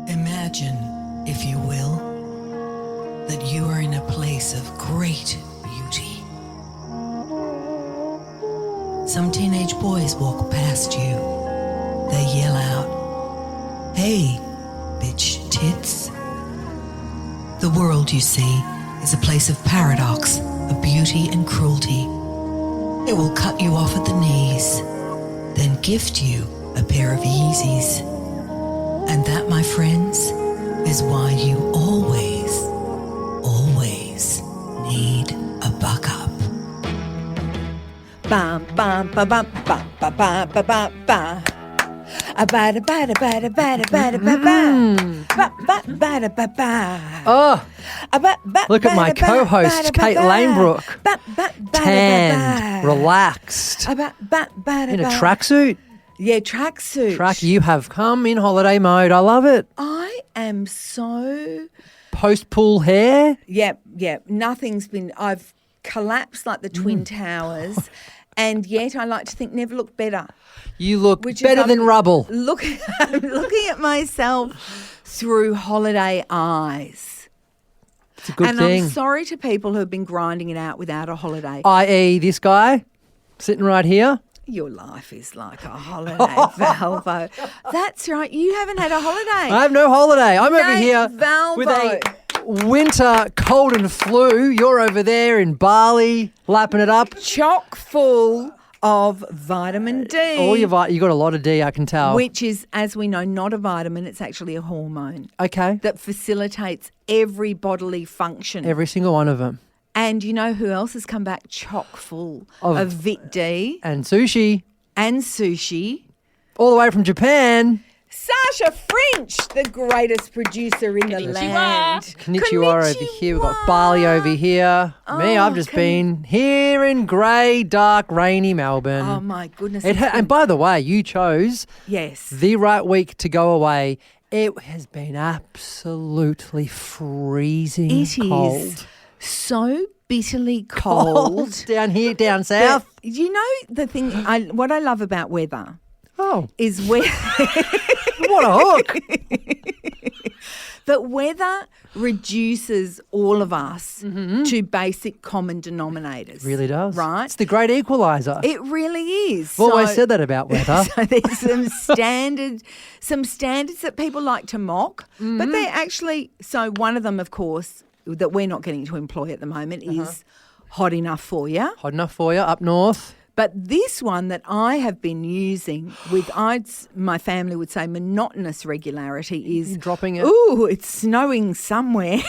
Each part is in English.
Imagine, if you will, that you are in a place of great beauty. Some teenage boys walk past you. They yell out, "Hey, bitch tits." The world, you see, is a place of paradox, of beauty and cruelty. It will cut you off at the knees, then gift you a pair of Yeezys. And that, my friends, is why you always, always need a buck up. Bam bam ba bam bam ba ba ba ba ba. A ba da ba da ba da ba da ba da ba ba ba ba da ba ba. Oh, look at my co-host, Kate Lanebrook. Tanned, relaxed, in a tracksuit. Yeah, tracksuit. You have come in holiday mode. I love it. I am so... Post-pool hair. Yep. Nothing's been... I've collapsed like the Twin Towers, and yet I like to think never look better. You look better than rubble. I'm looking at myself through holiday eyes. It's a good and thing. I'm sorry to people who have been grinding it out without a holiday. I.e. this guy sitting right here. Your life is like a holiday, Valvo. That's right. You haven't had a holiday. I have no holiday. I'm over Nate here Valvo. with a winter cold and flu. You're over there in Bali, lapping it up. Chock full of vitamin D. You got a lot of D, I can tell. Which is, as we know, not a vitamin. It's actually a hormone. Okay. That facilitates every bodily function. Every single one of them. And you know who else has come back chock full of Vit D? And sushi. And sushi. All the way from Japan. Sasha French, the greatest producer in the land. Konnichiwa over here. We've got Bali over here. Me, I've just been here in grey, dark, rainy Melbourne. Oh, my goodness. And by the way, you chose the right week to go away. It has been absolutely freezing cold. It is so bitterly cold. Down here, down south. But you know the thing, what I love about weather is what a hook. that weather reduces all of us to basic common denominators. It really does. Right? It's the great equaliser. It really is. I've always said that about weather. So there's some standards that people like to mock, but they're actually, so one of them, of course, that we're not getting to employ at the moment is hot enough for you. Hot enough for you up north. But this one that I have been using with, my family would say, monotonous regularity is... You're dropping it. Ooh, it's snowing somewhere.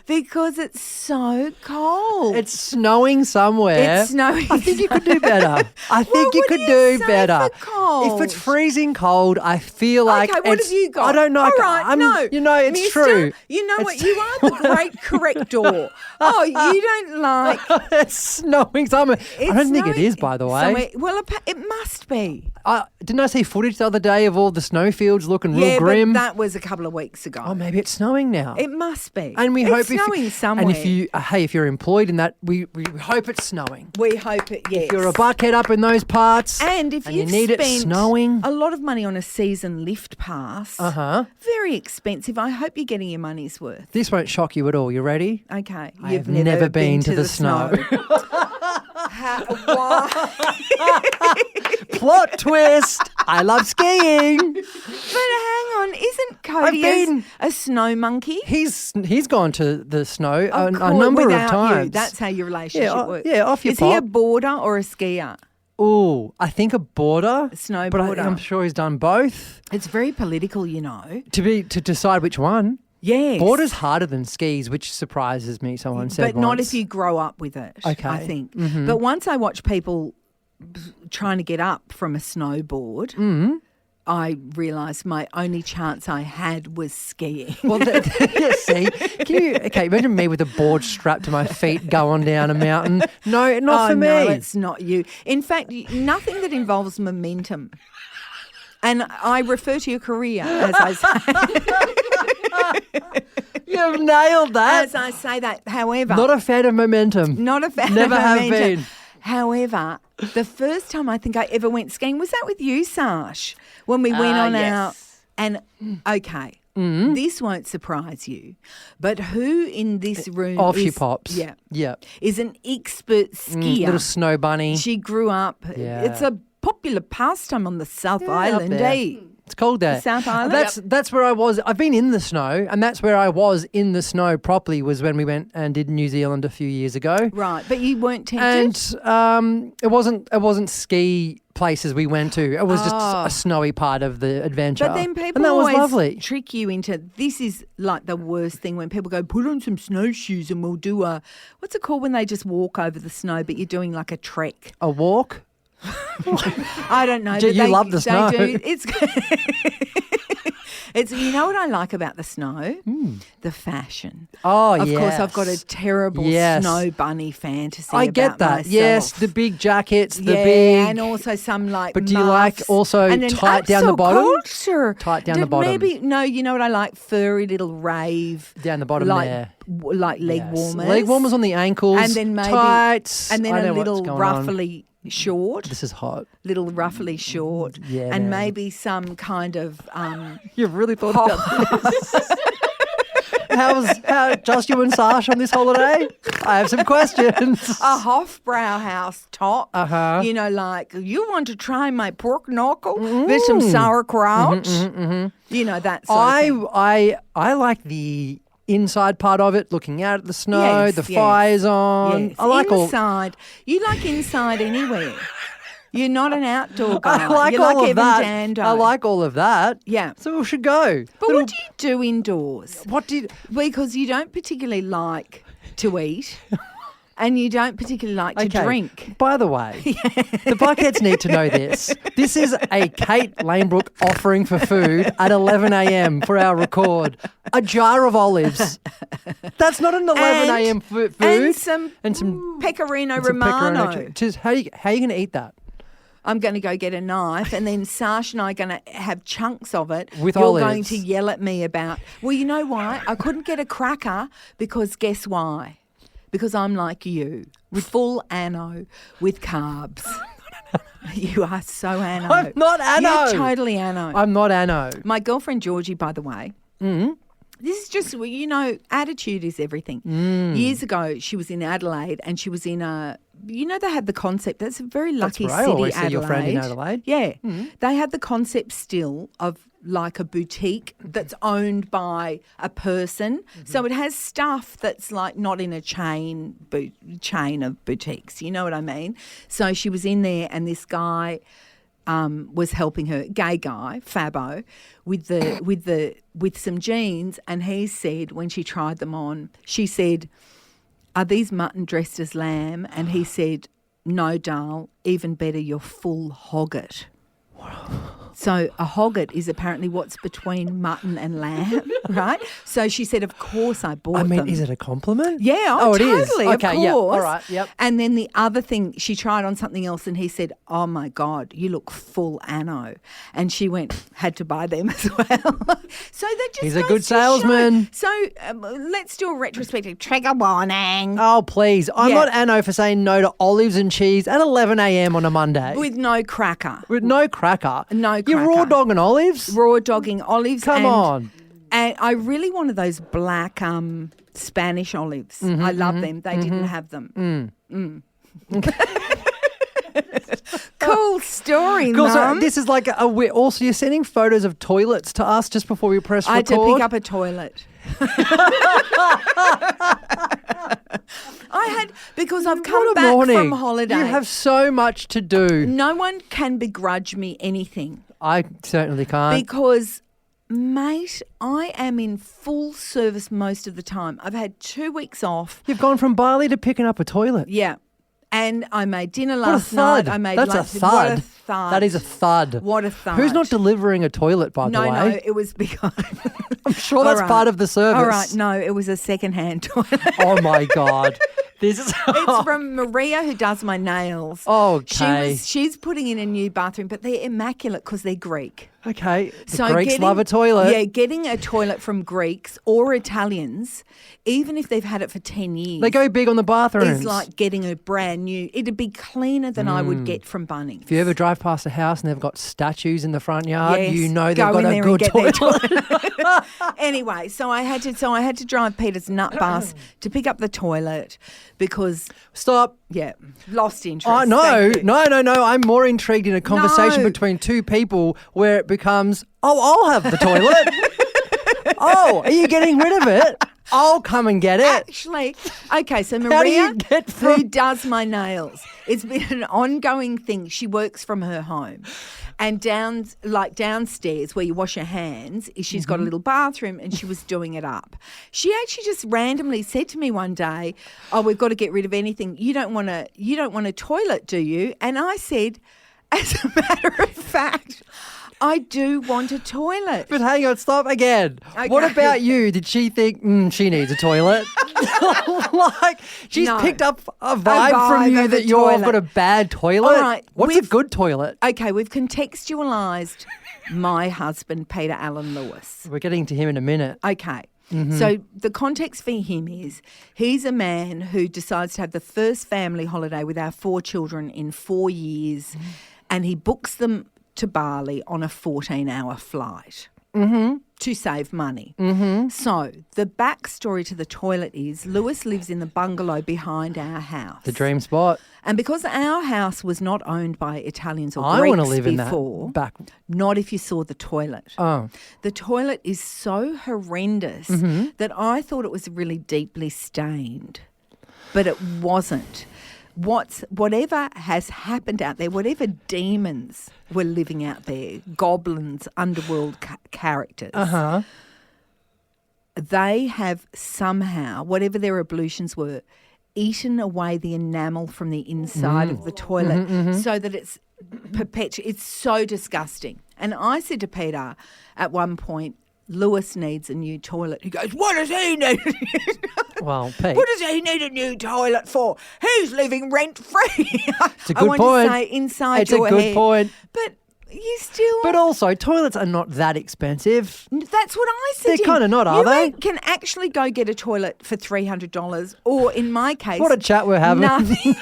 Because it's so cold. It's snowing somewhere. It's snowing. I think you could do better. I think you could do better. If it's freezing cold, I feel like okay, what have you got? I don't know. All right, no. You know, it's Mister, true. You know what? You are the great corrector. Oh, you don't like... It's snowing somewhere. I don't think it is, by the way. Somewhere. Well, it must be. Didn't I see footage the other day of all the snowfields looking real grim? Yeah, but that was a couple of weeks ago. Oh, maybe it's snowing now. It must be. And we hope snowing somewhere. And if you're employed in that, we hope it's snowing. We hope it, yes. If you're a buckhead up in those parts, and if you need it snowing, a lot of money on a season lift pass, very expensive. I hope you're getting your money's worth. This won't shock you at all. You ready? Okay. You've never been to the snow. Why? Plot twist. I love skiing. But hang on, isn't Cody a snow monkey? He's gone to the snow a course, number of times. You. That's how your relationship works. Yeah, off your pop. Is he a boarder or a skier? Oh, I think a boarder. A snowboarder. But I'm sure he's done both. It's very political, you know. To decide which one. Yes. Boarder's harder than skis, which surprises me, someone said But not if you grow up with it, I think. But once I watch people trying to get up from a snowboard, I realised my only chance I had was skiing. Well, see, imagine me with a board strapped to my feet going down a mountain. No, not for me. No, it's not you. In fact, nothing that involves momentum. And I refer to your career, as I say. You've nailed that. As I say that, however. Not a fan of momentum. Not a fan Never of momentum. have been. However, The first time I think I ever went skiing, was that with you, Sash? When we went on our... And, okay, this won't surprise you, but who in this room Off she pops. Yeah. Is an expert skier. Little snow bunny. She grew up. Yeah. It's a popular pastime on the South Island, eh? It's cold there. South Island? That's where I was. I've been in the snow, and that's where I was in the snow properly was when we went and did New Zealand a few years ago. Right, but you weren't tempted? And it wasn't ski places we went to. It was just a snowy part of the adventure. But then people and that always was lovely. trick you into, this is like the worst thing when people go, put on some snowshoes and we'll do what's it called when they just walk over the snow but you're doing like a trek? A walk? I don't know. You love the snow. It's you know what I like about the snow? The fashion. Oh, of yes. course, I've got a terrible snow bunny fantasy. I get that. Myself. Yes, the big jackets, the big, and also some like. But do you muffs, like also and then, tight down the bottom? Culture. Tight down the bottom. Maybe no. You know what I like? Furry little rave down the bottom like, there. Like leg warmers. Leg warmers on the ankles. And then maybe tights. And then a little ruffly. Short. This is hot. Little ruffly short. Yeah, and man. maybe some kind of You've really thought about this. How just you and Sash on this holiday? I have some questions. A Hofbrauhaus top. Uh-huh. You know, like, you want to try my pork knuckle with some sauerkraut? You know, that sort of thing. I like the inside part of it, looking out at the snow, the fire's on. Yes. I like inside. You like inside anywhere. You're not an outdoor guy. I like You're all like of Evan that. Dando. I like all of that. Yeah. So we should go. But what do you do indoors? What Because you don't particularly like to eat. And you don't particularly like to drink. By the way, the Buckheads need to know this. This is a Kate Lanebrook offering for food at 11 a.m. for our record. A jar of olives. That's not an 11 a.m. food. And some Pecorino Romano. How are you going to eat that? I'm going to go get a knife and then Sash and I are going to have chunks of it. With You're olives. going to yell at me about, well, you know why? I couldn't get a cracker because guess why? Because I'm like you, full ano with carbs. You are so ano. I'm not ano. You're totally ano. I'm not ano. My girlfriend Georgie, by the way, this is just, you know, attitude is everything. Years ago, she was in Adelaide and she was in they had the concept. That's a very lucky That's city, I always Adelaide. see your friend in Adelaide. Yeah. They had the concept still of like a boutique that's owned by a person. So it has stuff that's like not in a chain of boutiques. You know what I mean? So she was in there and this guy was helping her, gay guy, Fabbo, with some jeans, and he said when she tried them on, she said, "Are these mutton dressed as lamb?" And he said, "No, doll, even better, you're full hogget." So a hogget is apparently what's between mutton and lamb, right? So she said, of course I bought them. Is it a compliment? Yeah, it totally, is. Okay, of course. yeah, all right, yep. And then the other thing, she tried on something else and he said, "Oh my God, you look full ano." And she had to buy them as well. So that just He's a goes good to salesman. show. So let's do a retrospective trigger warning. Oh, please. I'm not ano for saying no to olives and cheese at 11 a.m. on a Monday. With no cracker. With no cracker. No cracker. You're raw dogging olives? Raw dogging olives. Come on. And I really wanted those black Spanish olives. I love them. They didn't have them. Cool story, Cool. So Mum. this is like also you're sending photos of toilets to us just before we press record. I had to pick up a toilet. Because I've come back from holiday. You have so much to do. No one can begrudge me anything. I certainly can't. Because, mate, I am in full service most of the time. I've had 2 weeks off. You've gone from Bali to picking up a toilet. Yeah. And I made dinner What a last thud. night. I made That's lunch. a thud. What a thud. That is a thud. What a thud. Who's not delivering a toilet, by the way? No, it was because... I'm sure that's part of the service. All right, no, it was a secondhand toilet. Oh, my God. This is... It's from Maria, who does my nails. Okay. She's putting in a new bathroom, but they're immaculate because they're Greek. Okay. The Greeks love a toilet. Yeah, getting a toilet from Greeks or Italians, even if they've had it for 10 years. They go big on the bathrooms. It's like getting a brand new. It'd be cleaner than I would get from Bunnings. If you ever drive past a house and they've got statues in the front yard, yes, you know they've go got in a there good and get toilet. their toilet. Anyway, so I had to drive Peter's nut bus to pick up the toilet because Stop. yeah, lost interest. Oh, no. Thank you. No. I'm more intrigued in a conversation No. between two people where it becomes, I'll have the toilet. Are you getting rid of it? I'll come and get it. Actually, okay, so How do Maria, you get who from... does my nails, it's been an ongoing thing. She works from her home. And downstairs where you wash your hands, she's got a little bathroom and she was doing it up. She actually just randomly said to me one day, we've got to get rid of anything. You don't want a toilet, do you? And I said, as a matter of fact, I do want a toilet. But hang on, stop again. Okay. What about you? Did she think she needs a toilet? Like she's No. picked up a vibe from you of that a you've toilet. got a bad toilet? All right, What's a good toilet? Okay, we've contextualised my husband, Peter Allen Lewis. We're getting to him in a minute. Okay. So the context for him is he's a man who decides to have the first family holiday with our 4 children in 4 years, and he books them to Bali on a 14-hour flight to save money. So the backstory to the toilet is Lewis lives in the bungalow behind our house. The dream spot. And because our house was not owned by Italians or I Greeks want to live before, in that back. not if you saw the toilet. Oh. The toilet is so horrendous that I thought it was really deeply stained, but it wasn't. Whatever has happened out there, whatever demons were living out there, goblins, underworld characters, they have somehow, whatever their ablutions were, eaten away the enamel from the inside of the toilet so that it's perpetual. It's so disgusting. And I said to Peter at one point, Lewis needs a new toilet. He goes, what does he need? Well, Pete. What does he need a new toilet for? He's living rent-free. It's a I good want point. to say inside It's your a good head. point. But you still... But also, toilets are not that expensive. That's what I said. They're to him. kinda not, are You they? can actually go get a toilet for $300, or in my case, What a chat we're having. Nothing.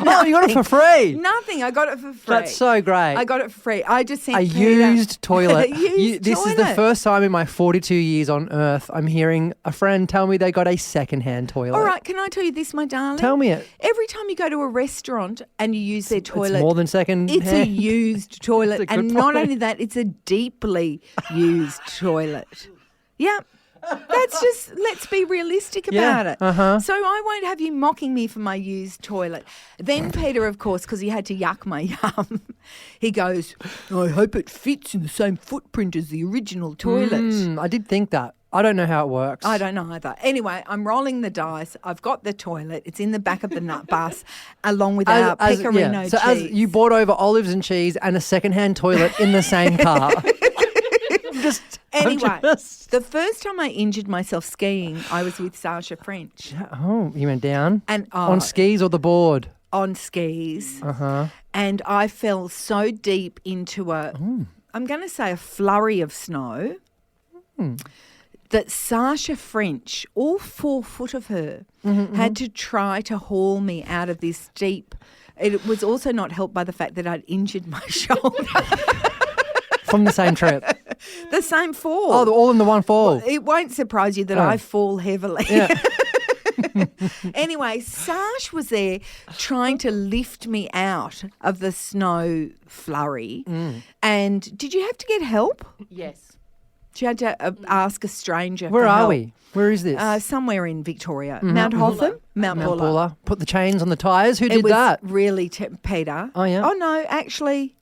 Oh, you got it for free. Nothing. I got it for free. That's so great. I got it for free. I just sent A Peter used toilet. a used This is the toilet. first time in my 42 years on Earth I'm hearing a friend tell me they got a secondhand toilet. All right, can I tell you this, my darling? Tell me it. Every time you go to a restaurant and you use their toilet, It's more than second it's a hand. used toilet. That's a And good not point. only that, it's a deeply used toilet. Yeah. That's just, let's be realistic about it. So I won't have you mocking me for my used toilet. Then Peter, of course, because he had to yuck my yum, he goes, I hope it fits in the same footprint as the original toilet. I did think that. I don't know how it works. I don't know either. Anyway, I'm rolling the dice. I've got the toilet. It's in the back of the nut bus along with our pecorino cheese. So as you bought over olives and cheese and a secondhand toilet in the same car. Anyway, the first time I injured myself skiing, I was with Sasha French. Oh, you went down? And on skis or the board? On skis. And I fell so deep into I'm going to say a flurry of snow that Sasha French, all 4 foot of her, had to try to haul me out of this deep. It was also not helped by the fact that I'd injured my shoulder. From the same trip? The same fall. Oh, all in the one fall. It won't surprise you that I fall heavily. Yeah. Anyway, Sash was there trying to lift me out of the snow flurry. And did you have to get help? Yes. She had to ask a stranger Where for are help. we? Where is this? Somewhere in Victoria. Mount Hotham? Mount Buller. Buller. Put the chains on the tyres. Who It did was that? really Peter. Oh, yeah? Oh, no, actually,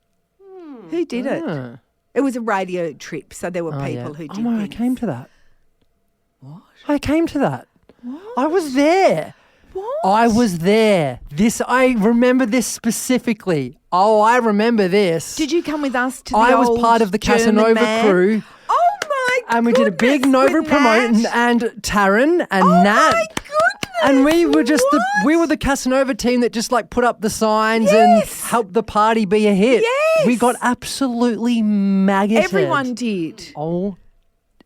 who did it? Ah. It was a radio trip, so there were Oh, people yeah. who did Oh, no, I things. came to that. What? I came to that. I was there. What? I was there. I remember this specifically. Oh, I remember this. Did you come with us to the I was old part of the German Casanova man? crew. Oh, my And we did a big goodness, Nova with promotion, Nat? and Taryn and Oh, Nat. my goodness. And we were just the Casanova team that just like put up the signs and helped the party be a hit. Yes. We got absolutely maggoted. Everyone did. Oh,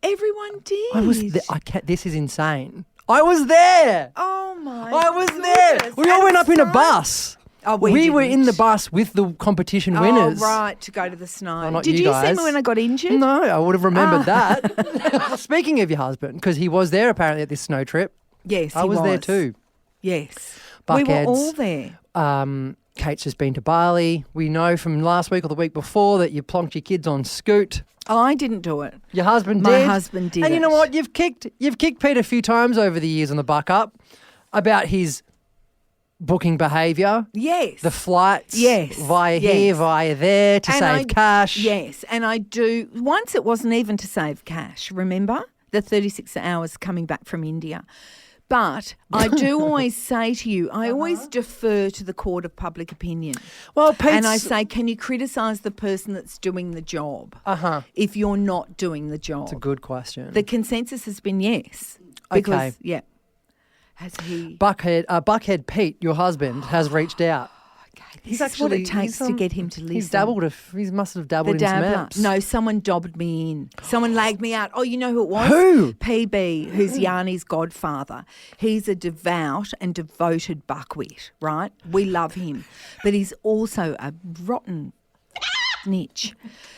Everyone did. I was there. This is insane. I was there. Oh my! I was there. We all went up in a bus. Oh, we were in the bus with the competition winners. Oh, right, to go to the snow. Oh, not Did you you guys. see me when I got injured? No, I would have remembered that. Speaking of your husband, because he was there apparently at this snow trip. Yes, I was there too. Yes. Buckheads. We were all there. Kate's just been to Bali. We know from last week or the week before that you plonked your kids on Scoot. I didn't do it. Your husband My did. husband did And you know it. what? You've kicked Pete a few times over the years on the buck up about his booking behaviour. Yes. The flights. Yes. Via here, via there to save cash. Yes. And I do. Once it wasn't even to save cash, remember? The 36 hours coming back from India. But I do always say to you, I always defer to the court of public opinion. Well, Pete's... And I say, can you criticise the person that's doing the job if you're not doing the job? It's a good question. The consensus has been yes. Because, Okay. yeah. Has he... Buckhead Pete, your husband, has reached out. This is what it takes to get him to listen. He's dabbled. He must have dabbled in some apps. No, someone dobbed me in. Someone lagged me out. Oh, you know who it was? Who? PB, who's Yanni's godfather. He's a devout and devoted buckwheat, right? We love him. But he's also a rotten snitch.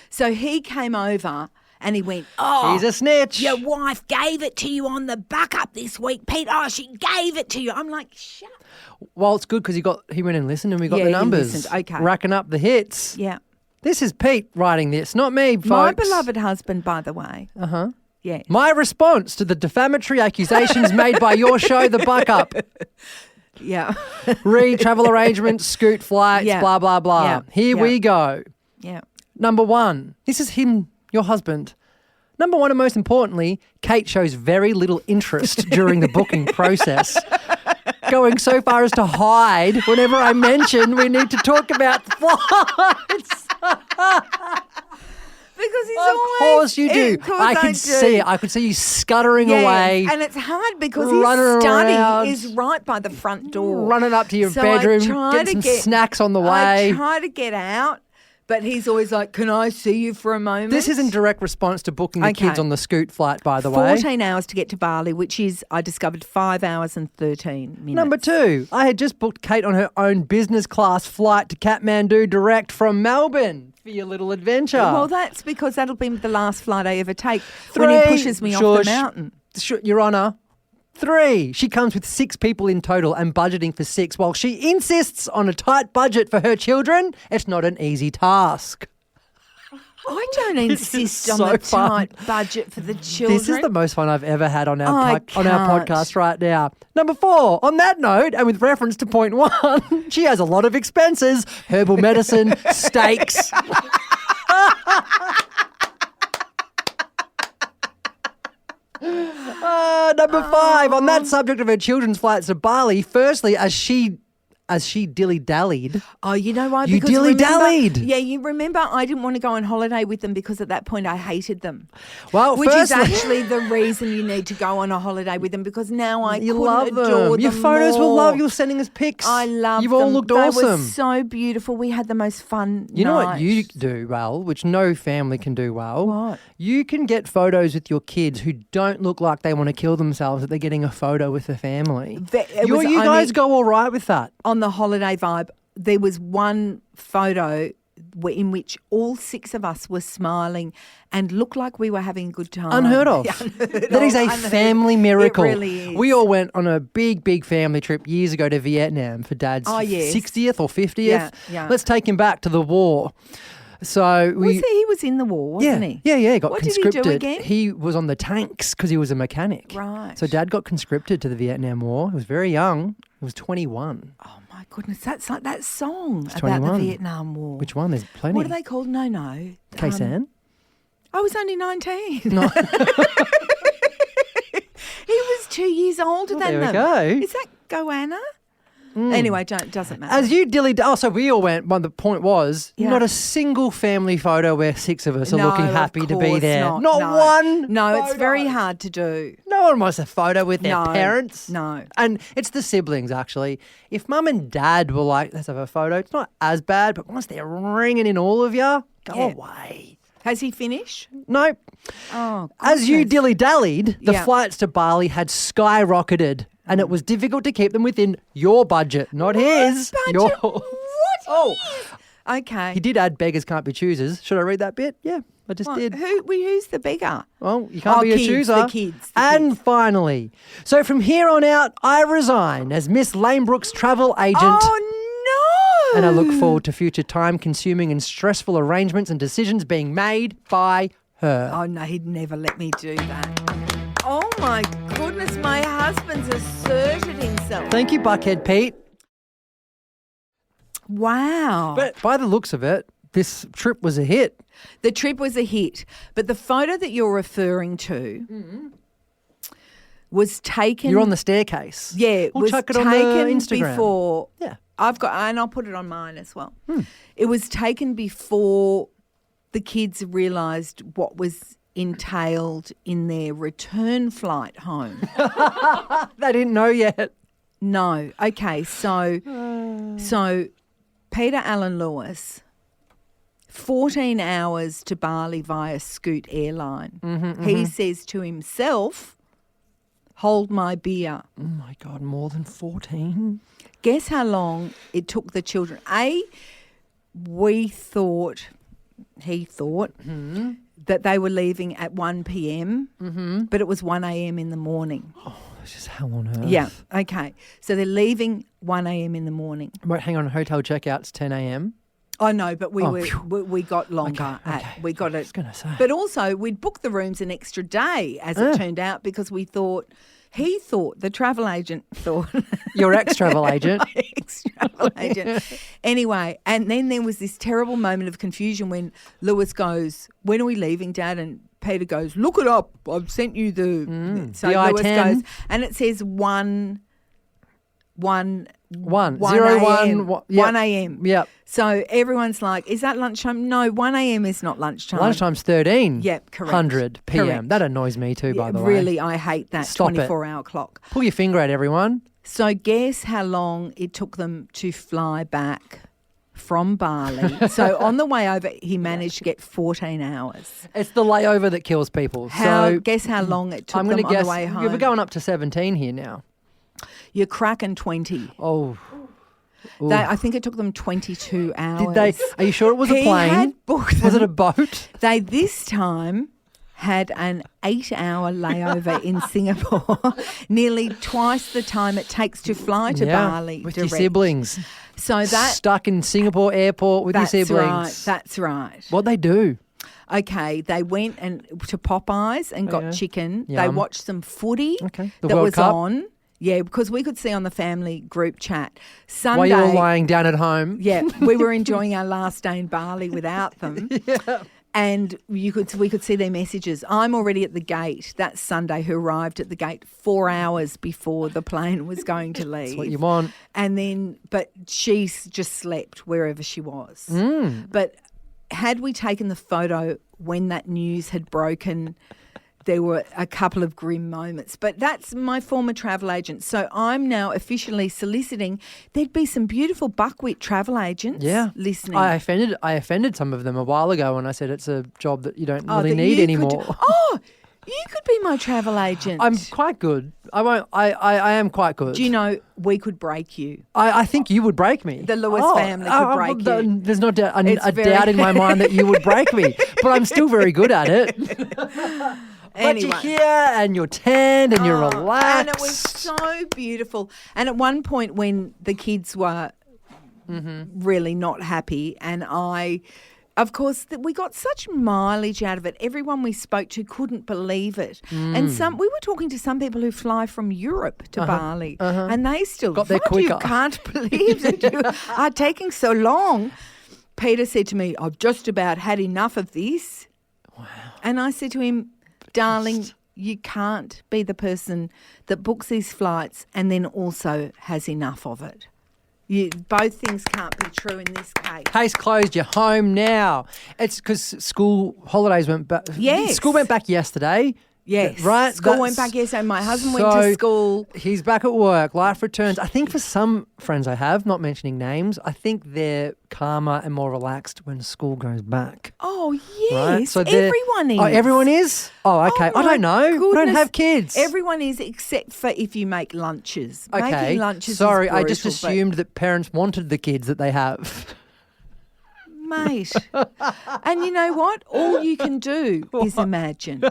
So he came over and he went, oh, He's a snitch. your wife gave it to you on the buck up this week, Pete. Oh, she gave it to you. I'm like, shut up. Well, it's good because he went and listened and we got Yeah, the he numbers. listened. Okay. Racking up the hits. Yeah. This is Pete writing this, not me, folks. My beloved husband, by the way. Uh-huh. Yeah. My response to the defamatory accusations made by your show, The Buck Up. Yeah. Travel arrangements, Scoot flights, Yeah. blah, blah, blah. Yeah. Here Yeah. we go. Yeah. Number one. This is him, your husband. Number one, and most importantly, Kate shows very little interest during the booking process, going so far as to hide whenever I mention we need to talk about the flights. Because he's Of always... course you do. Of course I can do. see it. I could see you scuttering Yes, away, and it's hard because running his study around. is right by the front door. running up to your So I bedroom, try getting to some get- snacks on the I way. try to get out, but he's always like, can I see you for a moment? This is in direct response to booking the kids Okay. on the Scoot flight, by the way. 14 hours to get to Bali, which is, I discovered, 5 hours and 13 minutes. Number two, I had just booked Kate on her own business class flight to Kathmandu direct from Melbourne for your little adventure. Well, that's because that'll be the last flight I ever take when he pushes me off Shush. the mountain. Your Honour. 3, she comes with 6 people in total and budgeting for 6 while she insists on a tight budget for her children. It's not an easy task. I don't insist on so the fun. tight budget for the children. This is the most fun I've ever had on our I on our can't. podcast right now. Number 4, on that note, and with reference to point 1, she has a lot of expenses: herbal medicine, steaks. Number 5, on that subject of her children's flights to Bali. Firstly, as she dilly-dallied. Oh, you know why? You Because dilly-dallied. remember- Yeah, you remember I didn't want to go on holiday with them because at that point I hated them. Well, Which is firstly- actually the reason you need to go on a holiday with them because now I You couldn't love adore them. them Your photos will more. love. You're sending us pics. I love You've them. all looked They awesome. were so beautiful. We had the most fun You know what night. you do well, which no family can do well? What? You can get photos with your kids who don't look like they want to kill themselves, that they're getting a photo with the family. It You was guys only- go all right with that? on the holiday vibe, there was one photo in which all 6 of us were smiling and looked like we were having a good time. Unheard of. Yeah, unheard That is of, a unheard. family miracle. It really is. We all went on a big family trip years ago to Vietnam for Dad's Oh, yes. 60th or 50th. Yeah, yeah. Let's take him back to the war. So He was in the war, wasn't he? Yeah, he got What did he conscripted. do again? He was on the tanks because he was a mechanic. Right. So Dad got conscripted to the Vietnam War. He was very young. He was 21. Oh my goodness, that's like that song about 21. the Vietnam War. Which one? There's plenty. What are they called? No. Khe-Sanh? I was only 19. No. He was 2 years older than there we them. go. Is that Goanna? Anyway, doesn't matter. As you so we all went, well, the point was, Yeah. not a single family photo where 6 of us are looking of happy to be course there. Not one. No, it's very photo. hard to do. No No one wants a photo with their No, parents. no. And it's the siblings, actually. If mum and dad were like, let's have a photo, it's not as bad, but once they're ringing in all of you, go Yeah. away. Has he finished? No. Oh, As you goodness. dilly-dallied, the Yeah. flights to Bali had skyrocketed, and it was difficult to keep them within your budget, not his. budget? Your. What Oh. Okay. He did add beggars can't be choosers. Should I read that bit? Yeah, I just What? did. Who's the beggar? Well, you can't be kids, a chooser. the kids. And finally, so from here on out, I resign as Miss Lanebrook's travel agent. Oh, no. And I look forward to future time-consuming and stressful arrangements and decisions being made by her. Oh, no, he'd never let me do that. Oh, my goodness, my husband's asserted himself. Thank you, Buckhead Pete. Wow. But by the looks of it, this trip was a hit. The trip was a hit, but the photo that you're referring to was taken. You're on the staircase. Yeah, We'll was chuck it taken on the Instagram. before. Yeah. I've got, and I'll put it on mine as well. It was taken before the kids realised what was entailed in their return flight home. They didn't know yet. No. Okay, so Peter Allen Lewis, 14 hours to Bali via Scoot Airline. He says to himself, hold my beer. Oh, my God, more than 14? Guess how long it took the children? He thought that they were leaving at 1 p.m, but it was 1 a.m. in the morning. It's just hell on earth. Yeah, okay. So they're leaving 1 a.m. in the morning. Wait, hang on. Hotel checkouts 10 a.m. Oh no, but we phew. we got longer. Okay. We got I it. was gonna say. But also we'd booked the rooms an extra day, as it turned out, because we thought the travel agent thought Your ex-travel agent. my ex-travel agent. Anyway, and then there was this terrible moment of confusion when Lewis goes, "When are we leaving, Dad?" And Peter goes, "Look it up. I've sent you the." So the Lewis I-10. goes, and it says 1 1 1 0 a.m. 1 1 a.m. Yep. So everyone's like, is that lunchtime? No, 1 a.m. is not lunchtime. Lunchtime's 13. Yep, correct. 100 p.m. Correct. That annoys me too, by the way. Really, I hate that Stop it. 24-hour clock. Pull your finger out, everyone. So guess how long it took them to fly back from Bali. So on the way over, he managed to get 14 hours. It's the layover that kills people. Guess how long it took I'm them going to on guess the way home? we're going up to 17 here now. You're cracking 20. Oh. I think it took them 22 hours. Did they? Are you sure it was a He plane? had booked Was it them. a boat? They this time had an 8-hour layover in Singapore, nearly twice the time it takes to fly to Bali. with direct. your siblings. So that Stuck in Singapore airport with your that's siblings. right. That's right. What'd they do? Okay, they went to Popeyes and got Yeah. chicken. They Yum. watched some footy Okay. The that World was Cup? on. Yeah, because we could see on the family group chat. Sunday, While you were lying down at home. yeah, we were enjoying our last day in Bali without them. And we could see their messages. I'm already at the gate. That's Sunday, who arrived at the gate 4 hours before the plane was going to leave. That's what you want. And then, but she just slept wherever she was. But had we taken the photo when that news had broken, there were a couple of grim moments. But that's my former travel agent. So I'm now officially soliciting. There'd be some beautiful buckwheat travel agents listening. I offended some of them a while ago when I said it's a job that you don't really that need you anymore. You could be my travel agent. I'm quite good. I am quite good. Do you know, we could break you. I think you would break me. The Lewis family could break you. There's not a It's very- doubt in my mind that you would break me, but I'm still very good at it. But you're Anyway. here and you're tanned and you're relaxed. And it was so beautiful. And at one point when the kids were really not happy, and of course, we got such mileage out of it. Everyone we spoke to couldn't believe it. And we were talking to some people who fly from Europe to Bali, and they still Got there "What, you quicker." can't believe that you are taking so long. Peter said to me, I've just about had enough of this. Wow. And I said to him, darling, you can't be the person that books these flights and then also has enough of it. Both things can't be true in this case. Case closed. You're home now. It's because school holidays went back. Yes. School went back yesterday. Yes. Right? School went back yesterday. My husband went to school. He's back at work. Life returns. I think for some friends I have, not mentioning names, I think they're calmer and more relaxed when school goes back. Oh, yes. Right? So everyone is. Oh, everyone is? Oh, okay. Oh, I don't know. goodness. I don't have kids. Everyone is except for if you make lunches. Okay. Making lunches Sorry, is I just brutal, assumed that parents wanted the kids that they have. Mate. And you know what? All you can do is imagine.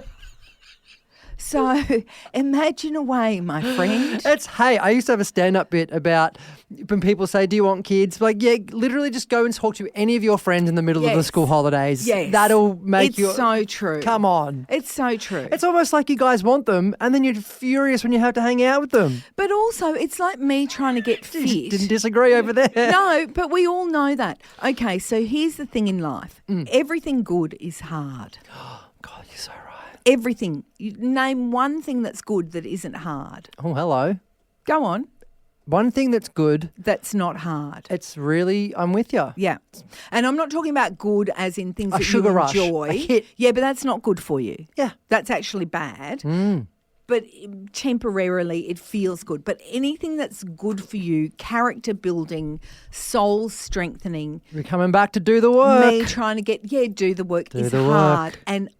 So imagine away, my friend. Hey, I used to have a stand-up bit about when people say, do you want kids? Like, yeah, literally just go and talk to any of your friends in the middle of the school holidays. Yes. That'll make you... It's so true. Come on. It's so true. It's almost like you guys want them and then you're furious when you have to hang out with them. But also, it's like me trying to get fit. Didn't disagree over there. No, but we all know that. Okay, so here's the thing in life. Everything good is hard. God, you're so right. Everything. You name one thing that's good that isn't hard. Oh, hello. Go on. One thing that's good. That's not hard. It's really, I'm with you. Yeah. And I'm not talking about good as in things that sugar you rush, enjoy. a hit. Yeah, but that's not good for you. Yeah. That's actually bad. But temporarily it feels good. But anything that's good for you, character building, soul strengthening. We're coming back to do the work. Me trying to do the work is the hard. work. And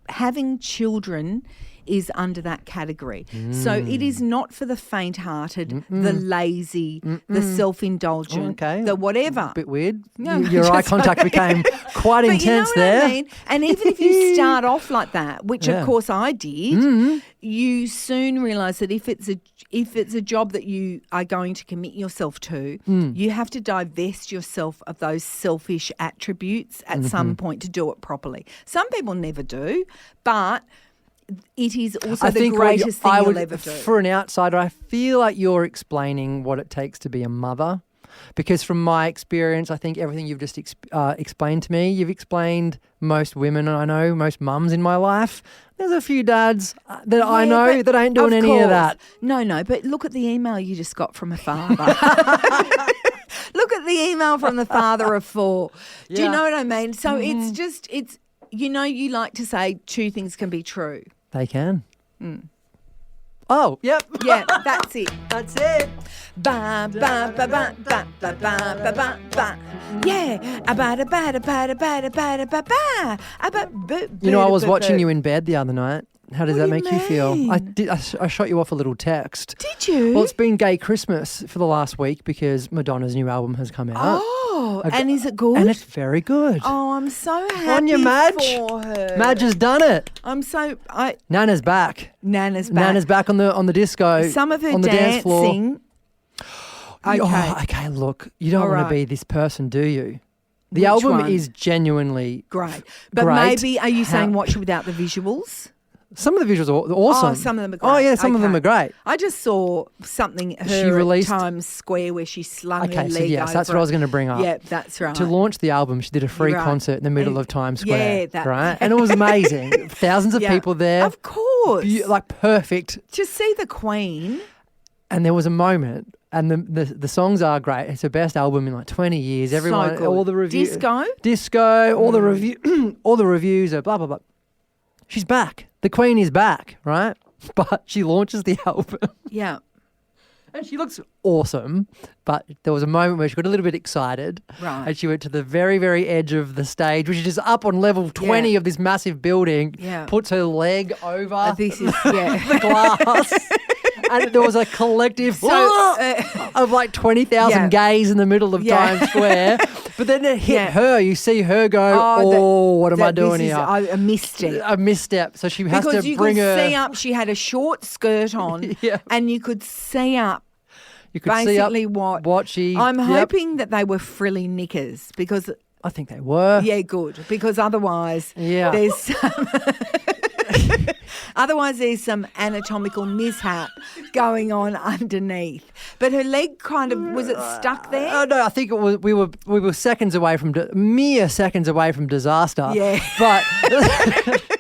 having children is under that category. So it is not for the faint-hearted, the lazy, the self-indulgent, the whatever. Bit weird. No, Your eye contact became quite but intense you know what there. I mean? And even if you start off like that, which of course I did, you soon realise that if it's a job that you are going to commit yourself to, you have to divest yourself of those selfish attributes at some point to do it properly. Some people never do, but it is also the greatest thing you'll ever do. For an outsider, I feel like you're explaining what it takes to be a mother. Because from my experience, I think everything you've just explained to me, you've explained most women I know, most mums in my life. There's a few dads that I know that ain't doing any of that. No, but look at the email you just got from a father. Look at the email from the father of 4. Do you know what I mean? So it's you like to say two things can be true. They can. Oh, yep. Yeah, that's it. That's it. Ba ba ba ba ba ba ba ba ba ba. Yeah. You know, I was watching you in bed the other night. How does that make you feel? mean? I shot you off a little text. Did you? Well, it's been Gay Christmas for the last week because Madonna's new album has come out. Oh, and is it good? And it's very good. Oh, I'm so happy On your Madge. for her. Madge has done it. Nana's back. Nana's back. Nana's back on the disco. Some of her on the dance floor. dancing. Okay. Oh, okay, look, you don't All want right. to be this person, do you? The Which album one? is genuinely Great. But great. maybe, are you saying watch it without the visuals? Some of the visuals are awesome. Oh, some of them are great. Oh, yeah, some of them Okay. are great. I just saw something She her released- at Times Square where she slung her Okay, so leg yes, over that's what I was it. going to bring up. Yeah, that's right. To launch the album, she did a free Right. concert in the middle of Times Square. Yeah, that- right? And it was amazing. Thousands of Yeah. people there. Of course. Like perfect. To see the Queen. And there was a moment, and the songs are great. It's her best album in like 20 years. Everyone, good. all the reviews, Disco? all the review, all the reviews are blah blah blah. She's back. The Queen is back, right? But she launches the album, Yeah. and she looks awesome. But there was a moment where she got a little bit excited, Right. and she went to the very, very edge of the stage, which is just up on level 20 of this massive building. Yeah. Puts her leg over This is, yeah. the glass. And there was a collective of like 20,000 Yeah. gays in the middle of Yeah. Times Square. But then it hit Yeah. her. You see her go, what am I doing this here? Is a misstep. A misstep. So she has Because to you bring could her. see up, she had a short skirt on, Yeah. and you could see up You could basically see up what she. I'm yep. hoping that they were frilly knickers because I think they were. yeah, good, because otherwise Yeah. there's some otherwise there's some anatomical mishap going on underneath. But her leg kind of was it stuck there? Oh no, I think it was. We were seconds away from mere seconds away from disaster. Yeah. But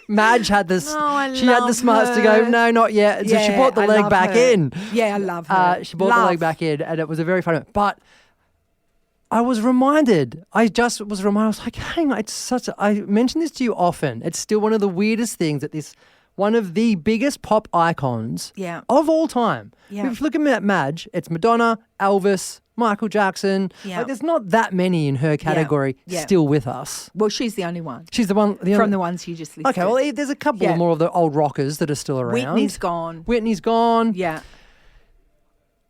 Madge had this. Oh, I she had the love smarts to go. her. No, not yet. So she brought the I leg love back her. in. Yeah, I love her. She brought the leg back in, and it was a very fun moment. But I was reminded. I was like, hang on, it's such. I mention this to you often. It's still one of the weirdest things that this one of the biggest pop icons of all time. Yeah. If you look at Madge, it's Madonna, Elvis, Michael Jackson. Yeah. Like, there's not that many in her category still with us. Well, she's the only one. She's the one. From the ones you just listed. Okay, well, there's a couple more of the old rockers that are still around. Whitney's gone. Yeah.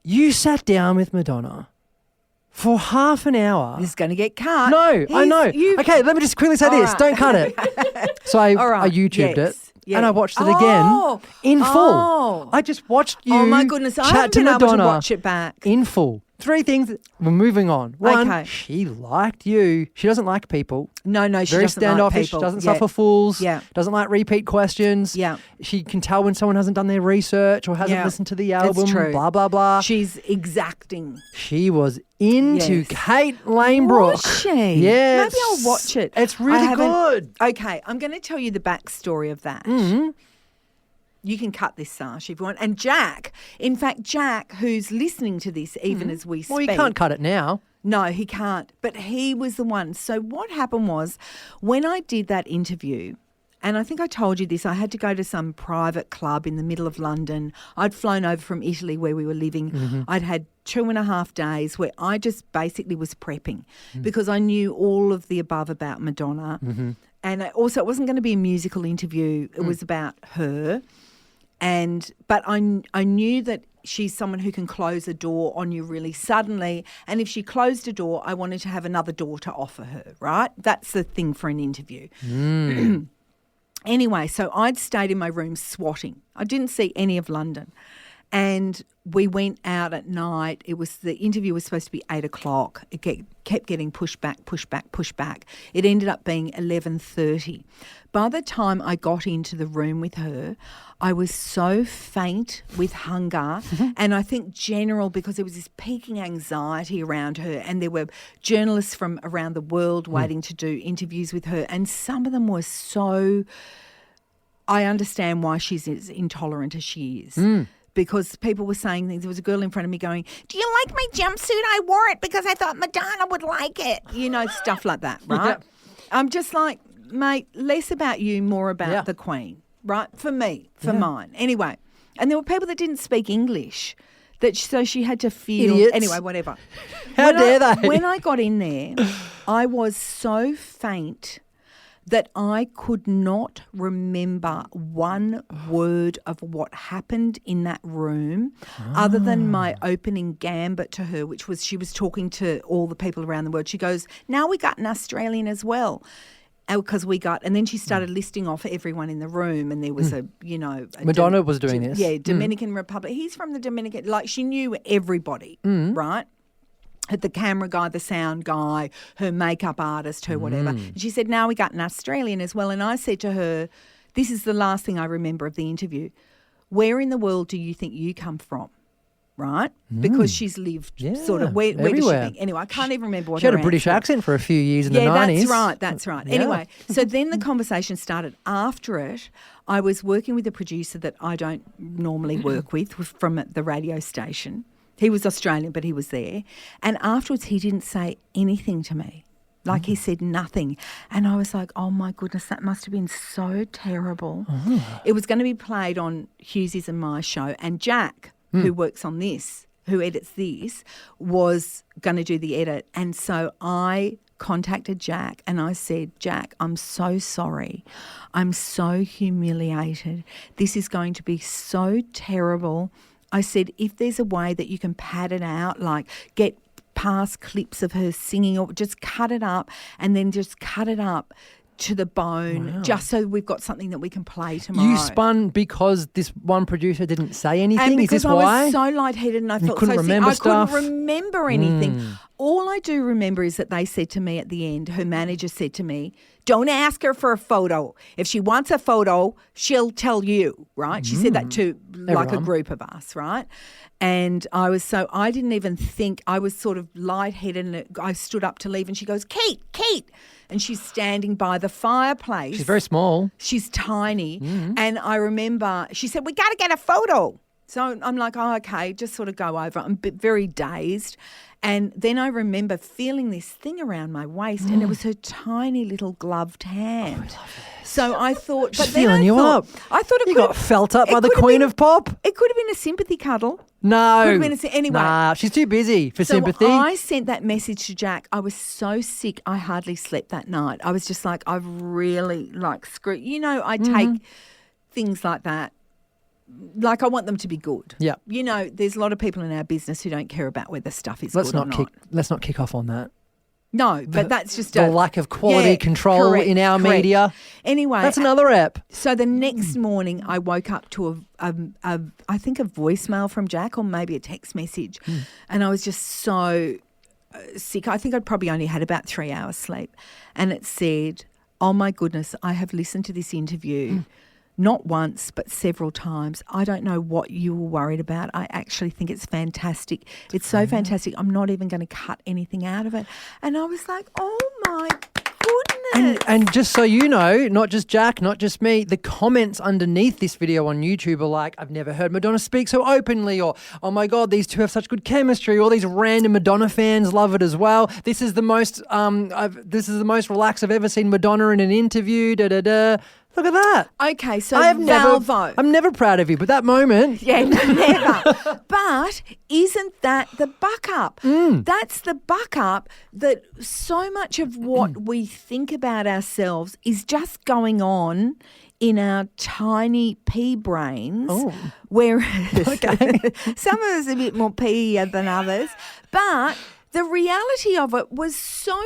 You sat down with Madonna for half an hour. This is going to get cut. No, I know. Okay, let me just quickly say this. Right. Don't cut it. So I YouTubed it. Yeah. And I watched it again in full. I just watched you Oh my goodness, I haven't been able to watch it back. In full. 3 things. We're moving on. One, she liked you. She doesn't like people. No, she Very doesn't like standoffish. people. Doesn't suffer fools. Yeah. Doesn't like repeat questions. Yeah. She can tell when someone hasn't done their research or hasn't listened to the album. That's true. Blah, blah, blah. She's exacting. She was into Kate Lanebrook. Was she? Yeah. Maybe I'll watch it. It's really good. Okay, I'm going to tell you the backstory of that. Mm-hmm. You can cut this, Sash, if you want. And Jack, in fact, Jack, who's listening to this even as we speak. Well, you can't cut it now. No, he can't. But he was the one. So what happened was when I did that interview, and I think I told you this, I had to go to some private club in the middle of London. I'd flown over from Italy where we were living. Mm-hmm. I'd had 2.5 days where I just basically was prepping because I knew all of the above about Madonna. Mm-hmm. And also it wasn't going to be a musical interview. It was about her. But I knew that she's someone who can close a door on you really suddenly. And if she closed a door, I wanted to have another door to offer her, right? That's the thing for an interview. Anyway, so I'd stayed in my room swatting. I didn't see any of London. And we went out at night. The interview was supposed to be 8 o'clock. It kept getting pushed back. It ended up being 11:30. By the time I got into the room with her, I was so faint with hunger and I think because there was this peaking anxiety around her and there were journalists from around the world waiting to do interviews with her, and some of them were so... I understand why she's as intolerant as she is. Because people were saying things. There was a girl in front of me going, "Do you like my jumpsuit? I wore it because I thought Madonna would like it." You know, stuff like that, right? I'm just like, mate, less about you, more about the Queen, right? For me, mine. Anyway, and there were people that didn't speak English, so she had to feel... Idiots. Anyway, whatever. How dare they? When I got in there, I was so faint that I could not remember one word of what happened in that room other than my opening gambit to her, which was she was talking to all the people around the world. She goes, "Now we got an Australian as well." Because and then she started listing off everyone in the room, and there was Madonna was doing this. Yeah, Dominican Republic. He's from the Dominican, like she knew everybody, right? The camera guy, the sound guy, her makeup artist, her whatever. And she said, "Now we got an Australian as well." And I said to her, this is the last thing I remember of the interview, "Where in the world do you think you come from?" Right? Because she's lived sort of, where does she think? Anyway, I can't even remember what she had a British accent for a few years in the 90s. That's right. Anyway, so then the conversation started. After it, I was working with a producer that I don't normally work with from the radio station. He was Australian, but he was there. And afterwards, he didn't say anything to me. Like he said nothing. And I was like, oh, my goodness, that must have been so terrible. It was going to be played on Hughes's and my show. And Jack, who works on this, who edits this, was going to do the edit. And so I contacted Jack and I said, "Jack, I'm so sorry. I'm so humiliated. This is going to be so terrible." I said, "If there's a way that you can pad it out, like get past clips of her singing or just cut it up and then just cut it up to the bone just so we've got something that we can play tomorrow." You spun because this one producer didn't say anything? And because Is this why? I was so lightheaded and I felt couldn't so remember sick. I stuff? couldn't remember anything. All I do remember is that they said to me at the end, her manager said to me, "Don't ask her for a photo. If she wants a photo, she'll tell you," right? She said that to like a group of us, right? And I didn't even think, I was sort of lightheaded and I stood up to leave and she goes, Kate. And she's standing by the fireplace. She's very small. She's tiny. And I remember she said, "We got to get a photo." So I'm like, oh, okay, just sort of go over. I'm very dazed. And then I remember feeling this thing around my waist and it was her tiny little gloved hand. Oh, I love this. So I thought, she's feeling you up. I thought you got felt up by the Queen of Pop. It could have been a sympathy cuddle. No. Could have been anyway. Nah, she's too busy for sympathy. I sent that message to Jack. I was so sick, I hardly slept that night. I was just like, I've really screwed. I take things like that. Like I want them to be good. Yeah. There's a lot of people in our business who don't care about whether stuff is good or not. Let's not kick off on that. No, but that's just the lack of quality control in our media. Anyway, that's another app. So the next morning, I woke up to I think a voicemail from Jack or maybe a text message, and I was just so sick. I think I'd probably only had about 3 hours sleep, and it said, "Oh my goodness, I have listened to this interview." Not once, but several times. I don't know what you were worried about. I actually think it's fantastic. It's so fantastic. I'm not even going to cut anything out of it. And I was like, oh, my goodness. And just so you know, not just Jack, not just me, the comments underneath this video on YouTube are like, I've never heard Madonna speak so openly, or, oh, my God, these two have such good chemistry. All these random Madonna fans love it as well. This is the most relaxed I've ever seen Madonna in an interview, da-da-da. Look at that. Okay, so Valvo. I'm never proud of you, but that moment. Yeah, never. But isn't that the buck up? That's the buck up that so much of what we think about ourselves is just going on in our tiny pea brains, whereas some of us are a bit more pea than others. But the reality of it was so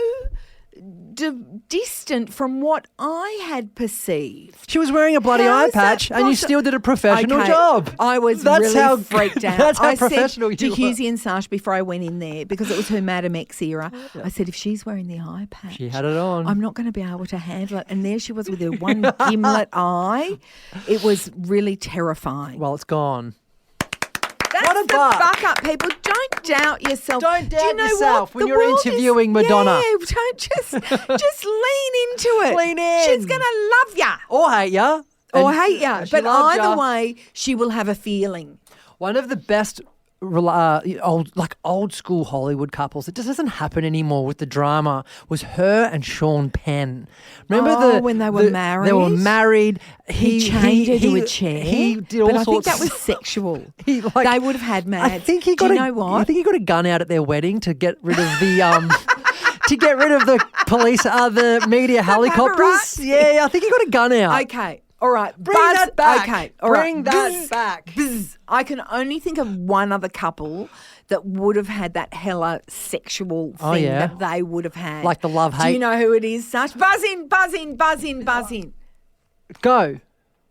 distant from what I had perceived. She was wearing a bloody eye patch and you still did a professional job. I was really freaked out. That's how professional you were. I said to Hughesy and Sash before I went in there, because it was her Madam X era, I said, if she's wearing the eye patch, she had it on, I'm not going to be able to handle it. And there she was with her one gimlet eye. It was really terrifying. Well, it's gone. That's what a the buck up, people. Don't doubt yourself. Don't doubt yourself when you're interviewing Madonna. Yeah, don't just lean into it. Lean in. She's going to love you. Or hate you. But either way, she will have a feeling. One of the best old school Hollywood couples, it just doesn't happen anymore with the drama, was her and Sean Penn. Remember when they were married? They were married. He chained her to a chair. He did all sorts. I think that was sexual. They would have had mad. I think he got a gun out at their wedding to get rid of the to get rid of the police, the media helicopters. Yeah, I think he got a gun out. Okay. All right. Bring that back. Okay. Bring that back. I can only think of one other couple that would have had that hella sexual thing that they would have had. Like the love-hate. Do you know who it is, Sash? Buzz in. Go.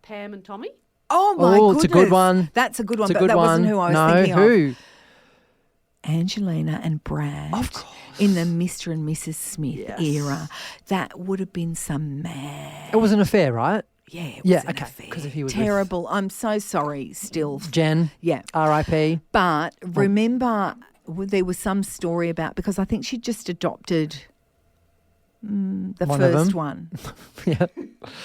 Pam and Tommy. Oh, my goodness. It's a good one. That's a good one, but that wasn't who I was thinking of. Who? Angelina and Brad. Of course. In the Mr. and Mrs. Smith era. That would have been some mad. It was an affair, right? Yeah, it was an affair. Because if he was terrible. I'm so sorry still. Jen. Yeah. R.I.P. But remember there was some story about, because I think she just adopted the first one. Yeah.